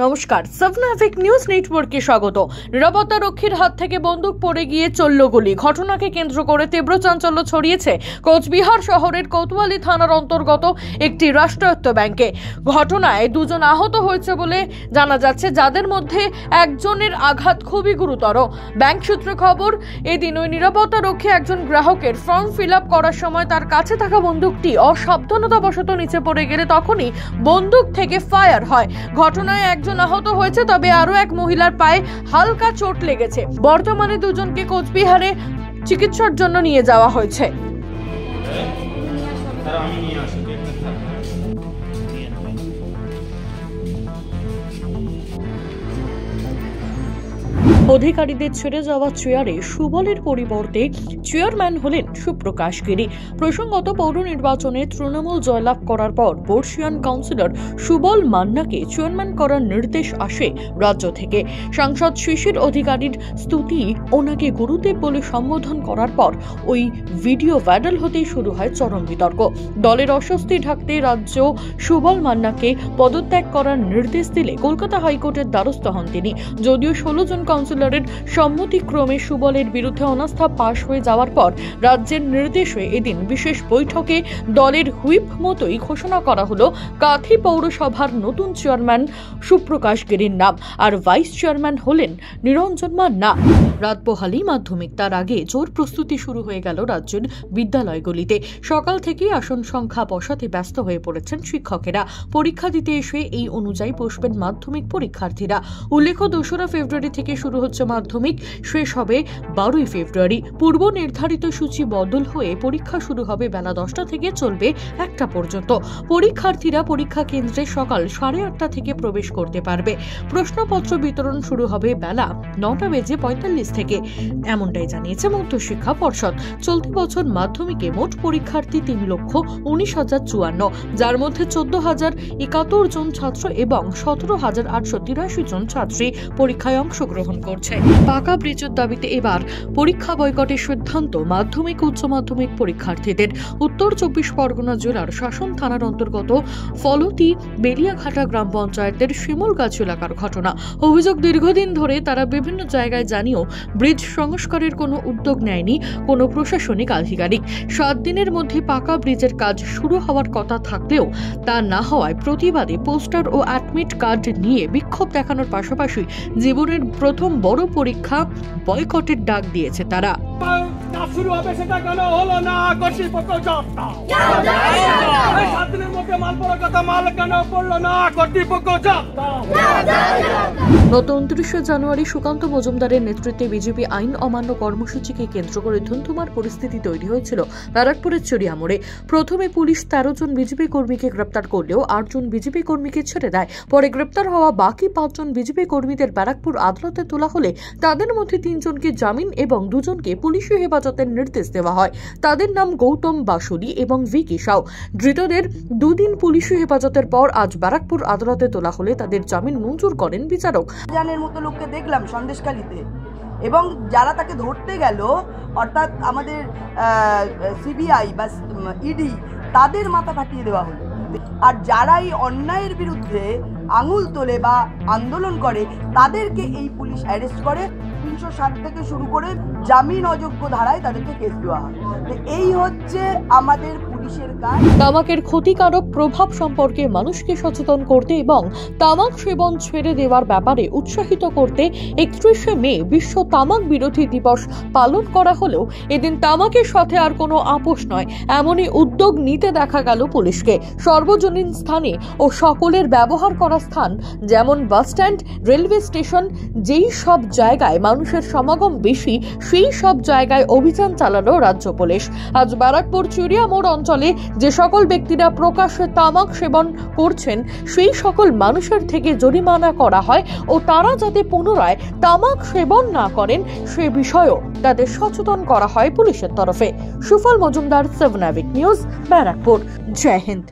নমস্কার, সাবনাভিক নিউজ নেটওয়ার্কে স্বাগত। নিরাপত্তা রক্ষীর হাত থেকে বন্দুক পড়ে গিয়ে চলল গুলি। ঘটনাকে কেন্দ্র করে তীব্র চাঞ্চল্য ছড়িয়েছে কোচবিহার শহরের কোতোয়ালি থানার অন্তর্গত একটি রাষ্ট্রায়ত্ত ব্যাংকে। ঘটনায় দুজন আহত হয়েছে বলে জানা যাচ্ছে, যাদের মধ্যে একজনের আঘাত খুবই গুরুতর। ব্যাংক সূত্রে খবর, এদিন ওই নিরাপত্তা রক্ষী একজন গ্রাহকের ফর্ম ফিল আপ করার সময় তার কাছে থাকা বন্দুকটি অসাবধানতাবশত নিচে পড়ে গেলে তখনই বন্দুক থেকে ফায়ার হয়। ঘটনায় একজন আহত হয়েছে, তবে আরো এক মহিলার পায়ে হালকা চোট লেগেছে। বর্তমানে দুজনকে কোচবিহারে চিকিৎসার জন্য নিয়ে যাওয়া হয়েছে। অধিকারীদের ছেড়ে যাওয়া চেয়ারে সুবলের পরিবর্তে চেয়ারম্যান হলেন সুপ্রকাশ গিরি। প্রসঙ্গত, পৌর নির্বাচনে তৃণমূল জয়লাভ করার পর বর্ষিয়ান কাউন্সিলর সুবল মান্নাকে চেয়ারম্যান করার নির্দেশ আসে রাজ্য থেকে। সাংসদ শিশির অধিকারীর স্তুতি ওনাকে গুরুদেব বলে সম্বোধন করার পর ওই ভিডিও ভাইরাল হতেই শুরু হয় চরম বিতর্ক। দলের অস্বস্তি ঢাকতে রাজ্য সুবল মান্নাকে পদত্যাগ করার নির্দেশ দিলে কলকাতা হাইকোর্টের দ্বারস্থ হন তিনি। যদিও 16 জন কাউন্সিলরের সম্মতিক্রমে সুবলের বিরুদ্ধে অনাস্থা পাশ হয়ে যাওয়ার পর রাজ্যের নির্দেশে এদিন বিশেষ বৈঠকে দলের হুইপ মতোই ঘোষণা করা হলো কাঁথি পৌরসভার নতুন চেয়ারম্যান সুপ্রকাশ গিরির নাম, আর ভাইস চেয়ারম্যান হলেন নিরঞ্জন মান্না। রাত পোহালেই মাধ্যমিক, তার আগে জোর প্রস্তুতি শুরু হয়ে গেল রাজ্যের বিদ্যালয়গুলিতে। সকাল থেকেই আসন সংখ্যা বসাতে ব্যস্ত হয়ে পড়েছেন শিক্ষকেরা। পরীক্ষা দিতে এসে এই অনুযায়ী বসবেন মাধ্যমিক পরীক্ষার্থীরা। উল্লেখ্য, 2রা ফেব্রুয়ারি থেকে শুরু হচ্ছে মাধ্যমিক, শেষ হবে 12ই ফেব্রুয়ারি। পূর্ব নির্ধারিত সূচি বদল হয়ে পরীক্ষা শুরু হবে বেলা 10টা থেকে, চলবে 1টা পর্যন্ত। পরীক্ষার্থীরা পরীক্ষা কেন্দ্রে সকাল 8:30 থেকে প্রবেশ করতে পারবে। প্রশ্নপত্র বিতরণ শুরু হবে বেলা 9:45 থেকে, এমনটাই জানিয়েছে মধ্যশিক্ষা পর্ষদ। চলতি বছর মাধ্যমিকে মোট পরীক্ষার্থী 3,19,054, যার মধ্যে 14,071 জন ছাত্র এবং 17,883 জন ছাত্রী পরীক্ষায় অংশগ্রহণ করছে। পাকা ব্রিজের দাবিতে এবার পরীক্ষা বয়কটের সিদ্ধান্ত মাধ্যমিক উচ্চ মাধ্যমিক পরীক্ষার্থীদের। উত্তর 24 পরগনা জেলার শাসন থানার অন্তর্গত ফলতি বেলিয়াঘাটা গ্রাম পঞ্চায়েতের শিমুলগাছ এলাকার ঘটনা। অভিযোগ, দীর্ঘদিন ধরে তারা বিভিন্ন জায়গায় জানিয়েও ব্রিজ সংস্কারের কোনো উদ্যোগ নেয়নি কোনো প্রশাসনিক আধিকারিক। 7 দিনের মধ্যে পাকা ব্রিজের কাজ শুরু হওয়ার কথা থাকলেও তা না হওয়ায় প্রতিবাদে পোস্টার ও অ্যাডমিট কার্ড নিয়ে বিক্ষোভ দেখানোর পাশাপাশি জীবনের প্রথম বড় পরীক্ষা বয়কটের ডাক দিয়েছে তারা। শুরু হবে সেটা কেন হলো না? কর্তৃপক্ষ জবাব দাও। 7 দিনের মধ্যে মাল পড়ার কথা, মাল কেন পড়লো না? কর্তৃপক্ষ জবাব দাও। গত 29 জানুয়ারি সুকান্ত মজুমদারের নেতৃত্বে বিজেপি আইন অমান্য কর্মসূচিকে কেন্দ্র করে ধুন্ধুমার পরিস্থিতি তৈরি হয়েছিল ব্যারাকপুরের চড়িয়ামোড়ে। প্রথমে পুলিশ 13 জন বিজেপি কর্মীকে গ্রেপ্তার করলেও 8 জন বিজেপি কর্মীকে ছেড়ে দেয়। পরে গ্রেপ্তার হওয়া বাকি 5 জন বিজেপি কর্মীদের ব্যারাকপুর আদালতে তোলা হলে তাদের মধ্যে 3 জনকে জামিন এবং 2 জনকে পুলিশি হেফাজতের নির্দেশ দেওয়া হয়। তাদের নাম গৌতম বাসুলি এবং ভিকি সাউ। ধৃতদের 2 দিন পুলিশি হেফাজতের পর আজ ব্যারাকপুর আদালতে তোলা হলে তাদের জামিন মঞ্জুর করেন বিচারক। জানের মতো লোককে দেখলাম সন্দেশখালীতে, এবং যারা তাকে ধরতে গেল অর্থাৎ আমাদের সিবিআই বা ইডি, তাদের মাথা ফাটিয়ে দেওয়া হলো। আর যারা এই অন্যায়ের বিরুদ্ধে আঙুল তোলে বা আন্দোলন করে তাদেরকে এই পুলিশ অ্যারেস্ট করে 307 থেকে শুরু করে জামিন অযোগ্য ধারায় তাদেরকে কেস দেওয়া হয়। এই হচ্ছে আমাদের পুলিশের কাজ। তামাকের ক্ষতিকারক প্রভাব সম্পর্কে মানুষকে সচেতন করতে এবং তামাক সেবন ছেড়ে দেওয়ার ব্যাপারে উৎসাহিত করতে 31শে মে বিশ্ব তামাক বিরোধী দিবস পালন করা হলেও এদিন তামাকের সাথে আর কোনো আপোষ নয়, এমনই উদ্যোগ নিতে দেখা গেল পুলিশকে। সর্বজনীন স্থানে ও সকলের ব্যবহার করা স্থান যেমন বাসস্ট্যান্ড, রেলওয়ে স্টেশন, যেই সব জায়গায় মানুষের সমাগম বেশি সেই সব জায়গায় অভিযান চালালো রাজ্য পুলিশ। আজ ব্যারাকপুর চড়িয়ামোড় অঞ্চলে যে সকল ব্যক্তিরা প্রকাশ্যে তামাক সেবন করছেন সেই সকল মানুষের থেকে জরিমানা করা হয় ও তারা যাতে পুনরায় তামাক সেবন না করেন সে বিষয়েও তাদের সচেতন করা হয় পুলিশের তরফে। সুফল মজুমদার, সাবনাভিক নিউজ, ব্যারাকপুর। জয় হিন্দ।